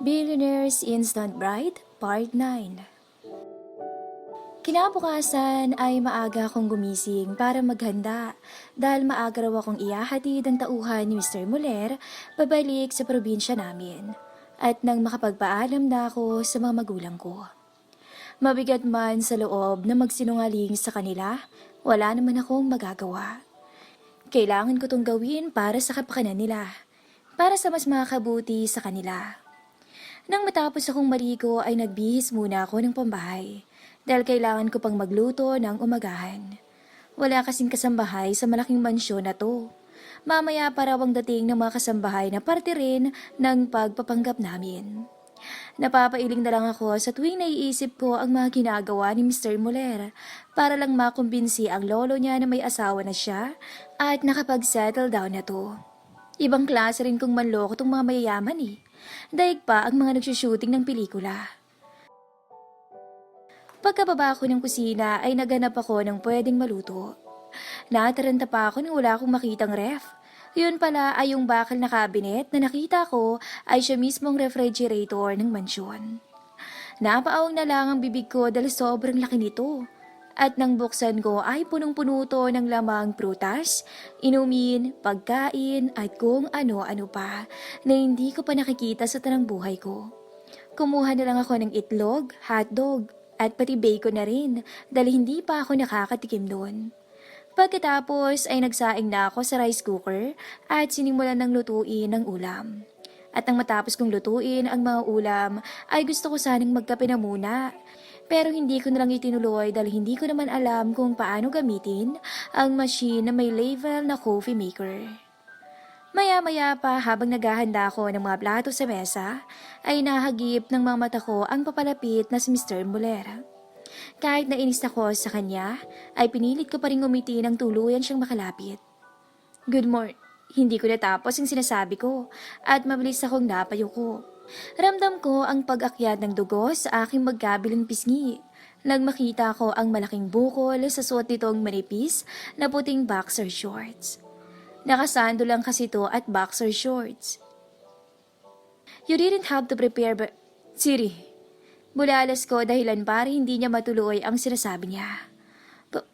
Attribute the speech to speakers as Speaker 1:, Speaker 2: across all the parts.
Speaker 1: Billionaire's Instant Bride, Part 9. Kinabukasan ay maaga akong gumising para maghanda dahil maaga raw akong ihahatid ang tauhan ni Mr. Muller pabalik sa probinsya namin at nang makapagpaalam na ako sa mga magulang ko. Mabigat man sa loob na magsinungaling sa kanila, wala naman akong magagawa. Kailangan ko tong gawin para sa kapakanan nila, para sa mas makakabuti sa kanila. Nang matapos akong maligo ay nagbihis muna ako ng pambahay dahil kailangan ko pang magluto ng umagahan. Wala kasing kasambahay sa malaking mansyon na to. Mamaya pa raw ang dating ng mga kasambahay na parte rin ng pagpapanggap namin. Napapailing na lang ako sa tuwing naiisip ko ang mga ginagawa ni Mr. Muller para lang makumbinsi ang lolo niya na may asawa na siya at nakapag-settle down na to. Ibang klase rin kung manloko tong mga mayayaman eh. Daig pa ang mga nagsushooting ng pelikula. Pagkababa ko ng kusina ay naganap ako ng pwedeng maluto. Nataranta pa ako nang wala akong makitang ref. Yun pala ay yung bakal na cabinet na nakita ko ay siya mismong refrigerator ng mansyon. Napaawang na lang ang bibig ko dahil sobrang laki nito. At nang buksan ko ay punong-puno to ng lamang prutas, inumin, pagkain at kung ano-ano pa na hindi ko pa nakikita sa tanang buhay ko. Kumuha na lang ako ng itlog, hotdog at pati bacon na rin dahil hindi pa ako nakakatikim doon. Pagkatapos ay nagsaing na ako sa rice cooker at sinimulan ng lutuin ng ulam. At nang matapos kong lutuin ang mga ulam ay gusto ko sanang magkape na muna. Pero hindi ko na lang itinuloy dahil hindi ko naman alam kung paano gamitin ang machine na may label na coffee maker. Maya-maya pa habang naghahanda ako ng mga plato sa mesa, ay nahagip ng mga mata ko ang papalapit na si Mr. Muller. Kahit nainis ako sa kanya, ay pinilit ko pa rin ngumiti ng tuluyan siyang makalapit. Good morning. Hindi ko natapos ang sinasabi ko at mabilis akong napayuko. Ramdam ko ang pag-akyat ng dugo sa aking magkabilang pisngi. Nang makita ko ang malaking bukol sa suot nitong manipis na puting boxer shorts. Nakasando lang kasi to at boxer shorts. You didn't have to prepare Siri. Bulalas ko dahilan para hindi niya matuloy ang sinasabi niya.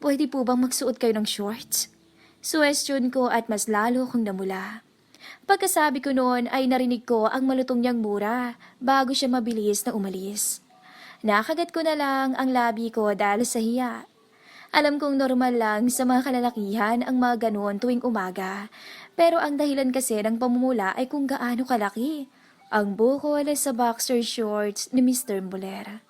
Speaker 1: Pwede po bang magsuot kayo ng shorts? Suwestyon ko at mas lalo kong namula. Pagkasabi ko noon ay narinig ko ang malutong niyang mura bago siya mabilis na umalis. Nakagat ko na lang ang labi ko dahil sa hiya. Alam kong normal lang sa mga kalalakihan ang mga ganoon tuwing umaga, pero ang dahilan kasi ng pamumula ay kung gaano kalaki ang bukol sa boxer shorts ni Mr. Muller.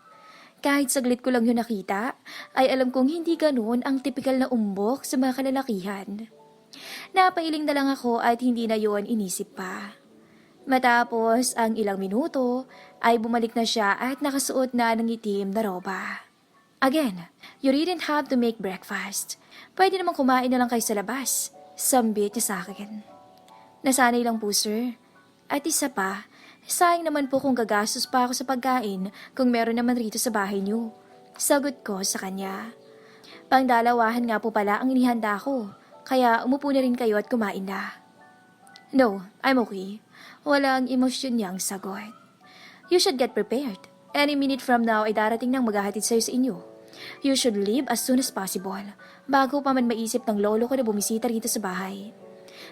Speaker 1: Kahit saglit ko lang yun nakita, ay alam kong hindi ganoon ang tipikal na umbok sa mga kalalakihan. Napailing na lang ako at hindi na yon inisip pa. Matapos ang ilang minuto, ay bumalik na siya at nakasuot na ng itim na roba. Again, you didn't have to make breakfast. Pwede naman kumain na lang kayo sa labas. Sambit niya sa akin. Nasanay lang po, sir. At isa pa, sayang naman po kung gagastos pa ako sa pagkain kung meron naman rito sa bahay niyo. Sagot ko sa kanya. Pangdalawahan nga po pala ang inihanda ko. Kaya umupo na rin kayo at kumain na. No, I'm okay. Walang emosyon niyang sagot. You should get prepared. Any minute from now ay darating nang maghahatid sa'yo sa inyo. You should leave as soon as possible, bago pa man maisip ng lolo ko na bumisita rito sa bahay.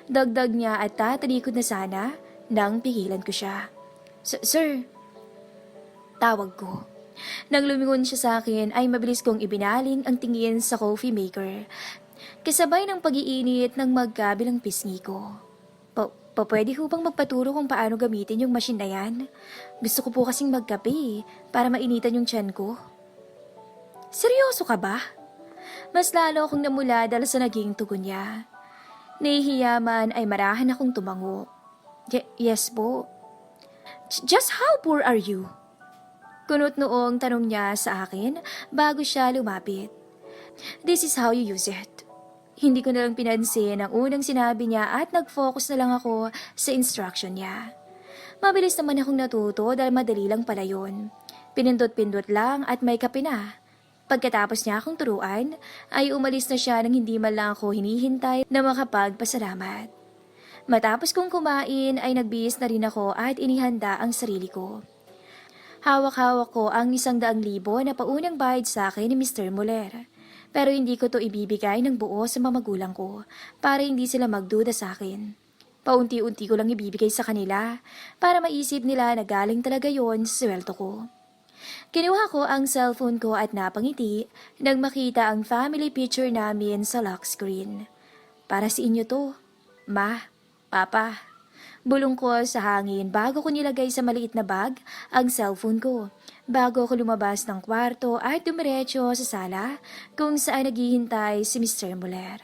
Speaker 1: Dagdag niya at tatalikod na sana nang pigilan ko siya. Sir, tawag ko. Nang lumingon siya sa akin ay mabilis kong ibinaling ang tingin sa coffee maker. Kasabay ng pag-iinit ng magkabilang pisngi ko. Pwede ho bang magpaturo kung paano gamitin yung machine na yan? Gusto ko po kasing magkape para mainitan yung tiyan ko. Seryoso ka ba? Mas lalo akong namula dahil sa naging tugon niya. Nahihiya man ay marahan akong tumango. Yes po. Just how poor are you? Kunot noong tanong niya sa akin bago siya lumapit. This is how you use it. Hindi ko na lang pinansin ang unang sinabi niya at nag-focus na lang ako sa instruction niya. Mabilis naman akong natuto dahil madali lang pala yun. Pinindot-pindot lang at may kape na. Pagkatapos niya akong turuan, ay umalis na siya nang hindi man lang ako hinihintay na makapagpasalamat. Matapos kong kumain ay nagbihis na rin ako at inihanda ang sarili ko. Hawak-hawak ko ang 100,000 na paunang bayad sa akin ni Mr. Muller. Pero hindi ko to ibibigay ng buo sa mga magulang ko para hindi sila magduda sa akin. Paunti-unti ko lang ibibigay sa kanila para maisip nila na galing talaga yon sa sweldo ko. Kinuha ko ang cellphone ko at napangiti nang makita ang family picture namin sa lock screen. Para sa inyo to, Ma, Papa. Bulong ko sa hangin bago ko nilagay sa maliit na bag ang cellphone ko. Bago ako lumabas ng kwarto at dumiretso sa sala kung saan naghihintay si Mr. Muller.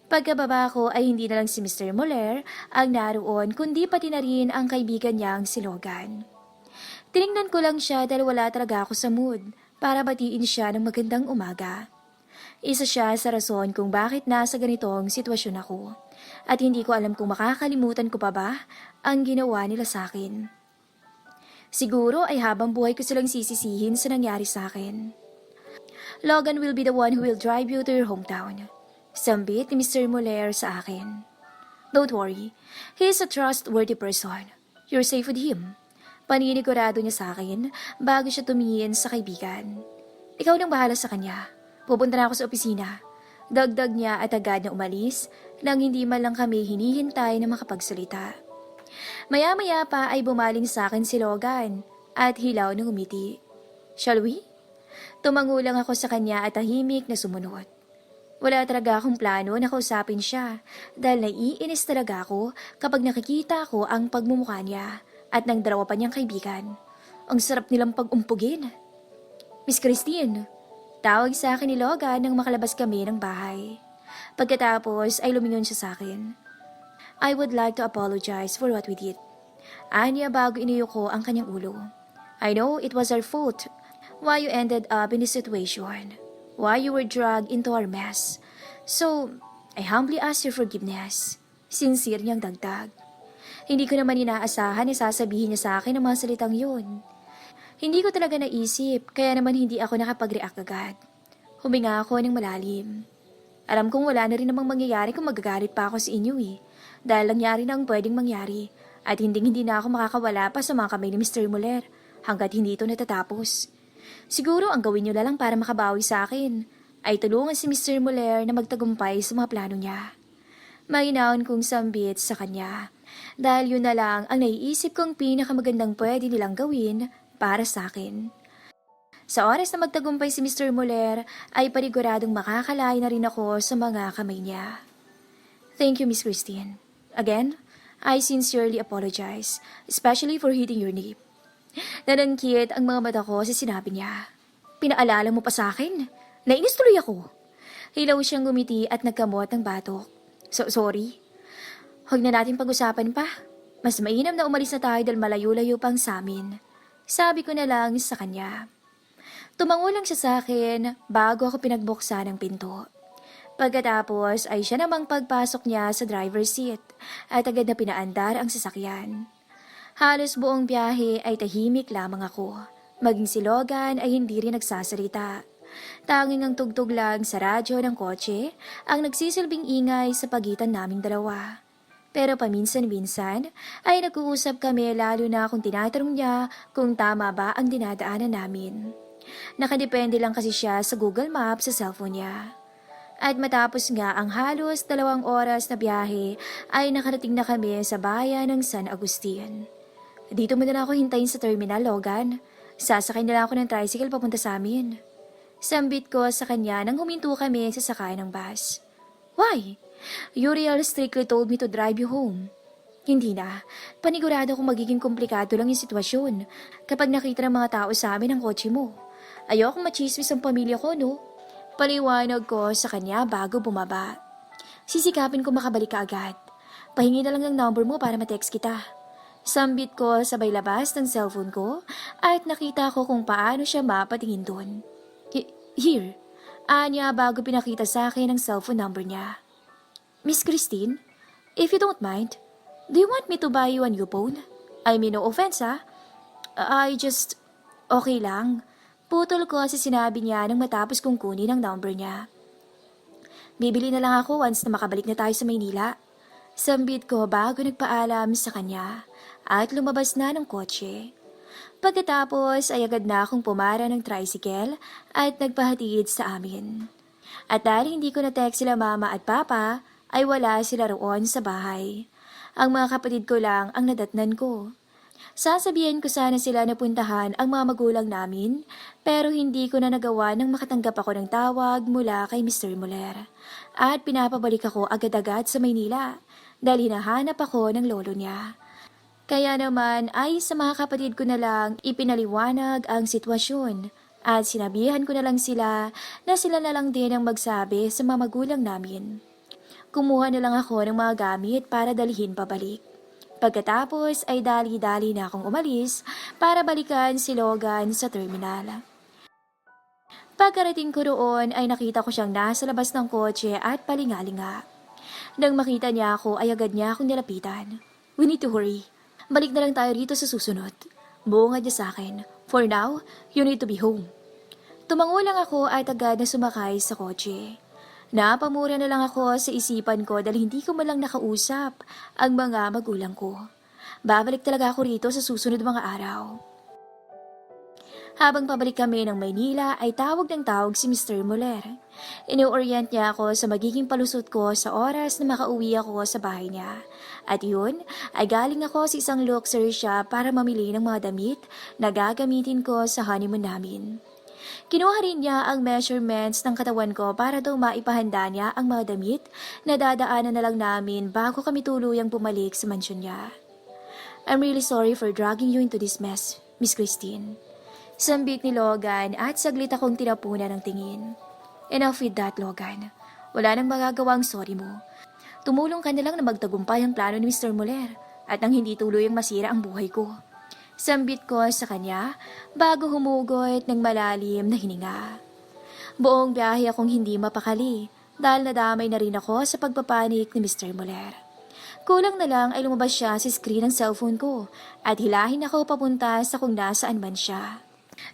Speaker 1: Pagkababa ko ay hindi na lang si Mr. Muller ang naroon kundi pati na rin ang kaibigan niyang si Logan. Tiningnan ko lang siya dahil wala talaga ako sa mood para batiin siya ng magandang umaga. Isa siya sa rason kung bakit nasa ganitong sitwasyon ako at hindi ko alam kung makakalimutan ko pa ba ang ginawa nila sa akin. Siguro ay habang buhay ko silang sisisihin sa nangyari sa akin. Logan will be the one who will drive you to your hometown. Sambit ni Mr. Muller sa akin. Don't worry, he is a trustworthy person. You're safe with him. Paninigurado niya sa akin bago siya tumingin sa kaibigan. Ikaw nang bahala sa kanya. Pupunta na ako sa opisina. Dagdag niya at agad na umalis nang hindi man lang kami hinihintay na makapagsalita. Maya-maya pa ay bumaling sa akin si Logan at hilaw na umiti. Shall we? Tumango lang ako sa kanya at tahimik na sumunod. Wala talaga akong plano na kausapin siya dahil naiinis talaga ako kapag nakikita ko ang pagmumukha niya at ng dalawa pa niyang kaibigan. Ang sarap nilang pag-umpugin. Miss Christine, tawag sa akin ni Logan nang makalabas kami ng bahay. Pagkatapos ay lumingon siya sa akin. I would like to apologize for what we did. Anya bago iniyo ko ang kanyang ulo. I know it was our fault. Why you ended up in this situation. Why you were dragged into our mess. So, I humbly ask your forgiveness. Sincere niyang dagdag. Hindi ko naman inaasahan na sasabihin niya sa akin ang mga salitang yun. Hindi ko talaga naisip, kaya naman hindi ako nakapag-react agad. Huminga ako ng malalim. Alam kong wala na rin namang mangyayari kung magagalit pa ako sa inyo eh. Dahil nangyari na ang pwedeng mangyari. At hindi na ako makakawala pa sa mga kamay ni Mr. Muller hanggat hindi ito natatapos. Siguro ang gawin niyo na lang para makabawi sa akin ay tulungan si Mr. Muller na magtagumpay sa mga plano niya. Mahinaon kong sambit sa kanya. Dahil yun na lang ang naiisip kong pinakamagandang pwede nilang gawin para sa akin. Sa oras na magtagumpay si Mr. Muller ay paniguradong makakalay na rin ako sa mga kamay niya. Thank you, Miss Christine. Again, I sincerely apologize, especially for hitting your knee. Nanangkit ang mga mata ko sa sinabi niya. Pinaalala mo pa sa akin? Nainis tuloy ako. Hilaw siyang gumiti at nagkamot ng batok. Sorry. Huwag na natin pag-usapan pa. Mas mainam na umalis na tayo dahil malayo-layo pang sa amin. Sabi ko na lang sa kanya. Tumango lang siya sa akin bago ako pinagbuksan ng pinto. Pagkatapos ay siya namang pagpasok niya sa driver's seat at agad na pinaandar ang sasakyan. Halos buong biyahe ay tahimik lamang ako. Maging si Logan ay hindi rin nagsasalita. Tanging ang tugtog lang sa radyo ng kotse ang nagsisilbing ingay sa pagitan naming dalawa. Pero paminsan-minsan ay nag-uusap kami lalo na kung tinatanong niya kung tama ba ang dinadaanan namin. Nakadepende lang kasi siya sa Google Maps sa cellphone niya. At matapos nga ang halos 2 oras na biyahe ay nakarating na kami sa bayan ng San Agustin. Dito mo na lang ako hintayin sa terminal, Logan. Sasakay na lang ako ng tricycle papunta sa amin. Sambit ko sa kanya nang huminto kami sa sakay ng bus. Why? Uriel strictly told me to drive you home. Hindi na. Panigurado kong magiging komplikado lang yung sitwasyon kapag nakita ng mga tao sa amin ang kotse mo. Ayokong machismis ang pamilya ko, no? Paliwanag ko sa kanya bago bumaba. Sisikapin ko makabalik ka agad. Pahingi na lang ng number mo para ma-text kita. Sambit ko sabay labas ng cellphone ko at nakita ko kung paano siya mapatingin doon. Here. Anya bago pinakita sa akin ang cellphone number niya. Miss Christine, if you don't mind, do you want me to buy you a new phone? I mean, no offense, ha? I just... Okay lang. Putol ko sa sinabi niya nang matapos kong kunin ang number niya. Bibili na lang ako once na makabalik na tayo sa Maynila. Sambit ko bago nagpaalam sa kanya at lumabas na ng kotse. Pagkatapos ay agad na akong pumara ng tricycle at nagpahatid sa amin. At dahil hindi ko na-text sila mama at papa, ay wala sila roon sa bahay. Ang mga kapatid ko lang ang nadatnan ko. Sasabihin ko sana sila na puntahan ang mga magulang namin, pero hindi ko na nagawa nang makatanggap ako ng tawag mula kay Mr. Muller. At pinapabalik ako agad-agad sa Maynila dahil hinahanap ako ng lolo niya. Kaya naman ay sa mga kapatid ko na lang ipinaliwanag ang sitwasyon at sinabihan ko na lang sila na sila na lang din ang magsabi sa mga magulang namin. Kumuha na lang ako ng mga gamit para dalhin pabalik. Pagkatapos ay dali-dali na akong umalis para balikan si Logan sa terminal. Pagkarating ko roon ay nakita ko siyang nasa labas ng kotse at palingalinga. Nang makita niya ako ay agad niya akong nilapitan. We need to hurry. Balik na lang tayo rito sa susunod. Bungad niya sa akin. For now, you need to be home. Tumango lang ako at agad na sumakay sa kotse. Napamura na lang ako sa isipan ko dahil hindi ko malang nakausap ang mga magulang ko. Babalik talaga ako rito sa susunod mga araw. Habang pabalik kami ng Maynila ay tawag ng tawag si Mr. Muller. Ino-orient niya ako sa magiging palusot ko sa oras na makauwi ako sa bahay niya. At yun ay galing ako sa isang luxury shop para mamili ng mga damit na gagamitin ko sa honeymoon namin. Kinuha rin niya ang measurements ng katawan ko para daw maipahanda niya ang mga damit na dadaanan na lang namin bago kami tuluyang bumalik sa mansyon niya. I'm really sorry for dragging you into this mess, Miss Christine. Sambit ni Logan at saglit akong tinapunan ng tingin. Enough with that, Logan. Wala nang magagawang sorry mo. Tumulong ka na lang na magtagumpay ang plano ni Mr. Muller at nang hindi tuluyang masira ang buhay ko. Sambit ko sa kanya bago humugot ng malalim na hininga. Buong biyahe akong hindi mapakali dahil nadamay na rin ako sa pagpapanik ni Mr. Muller. Kulang na lang ay lumabas siya sa screen ng cellphone ko at hilahin ako papunta sa kung nasaan man siya.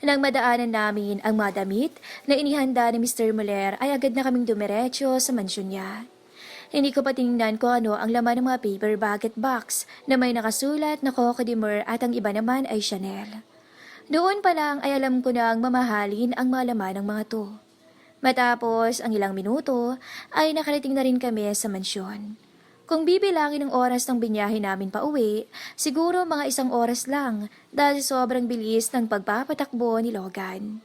Speaker 1: Nang madaanan namin ang mga damit na inihanda ni Mr. Muller ay agad na kaming dumiretso sa mansyon niya. Hindi ko pa tingnan kung ano ang laman ng mga paper bag at box na may nakasulat na Coco de Mer at ang iba naman ay Chanel. Doon pa lang ay alam ko na ang mamahalin ang mga laman ng mga to. Matapos ang ilang minuto ay nakarating na rin kami sa mansyon. Kung bibilangin ang oras ng binyahe namin pa uwi, siguro mga 1 oras lang dahil sobrang bilis ng pagpapatakbo ni Logan.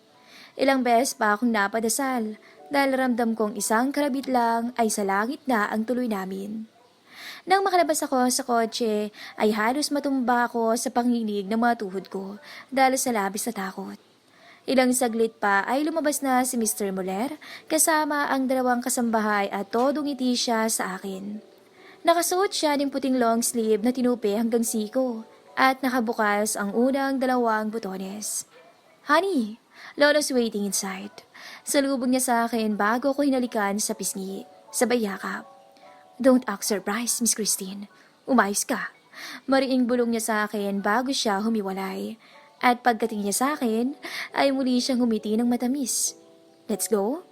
Speaker 1: Ilang beses pa akong napadasal dahil ramdam kong isang karabit lang ay sa langit na ang tuloy namin. Nang makalabas ako sa kotse ay halos matumba ako sa panginig ng mga tuhod ko dahil sa labis na takot. Ilang saglit pa ay lumabas na si Mr. Muller kasama ang 2 kasambahay at todong ngiti siya sa akin. Nakasuot siya ng puting long sleeve na tinupi hanggang siko at nakabukas ang unang 2 butones. Honey, Lolo's waiting inside. Salubog niya sa akin bago ko hinalikan sa pisngi, sabay yakap. Don't act surprised, Miss Christine. Umayos ka. Mariing bulong niya sa akin bago siya humiwalay. At pagdating niya sa akin, ay muli siyang humiti ng matamis. Let's go?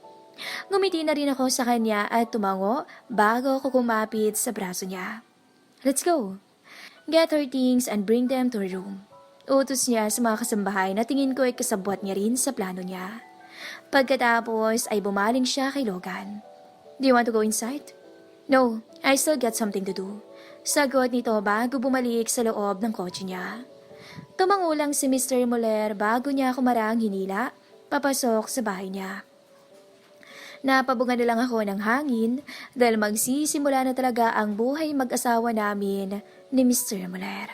Speaker 1: Ngumiti na rin ako sa kanya at tumango bago ako kumapit sa braso niya. Let's go. Get her things and bring them to her room. Utos niya sa mga kasambahay na tingin ko ay kasabwat niya rin sa plano niya. Pagkatapos ay bumaling siya kay Logan. Do you want to go inside? No, I still got something to do. Sagot nito bago bumalik sa loob ng kotse niya. Tumango lang si Mr. Muller bago niya ako marang hinila, papasok sa bahay niya. Napabunga na lang ako ng hangin dahil magsisimula na talaga ang buhay mag-asawa namin ni Mr. Muller.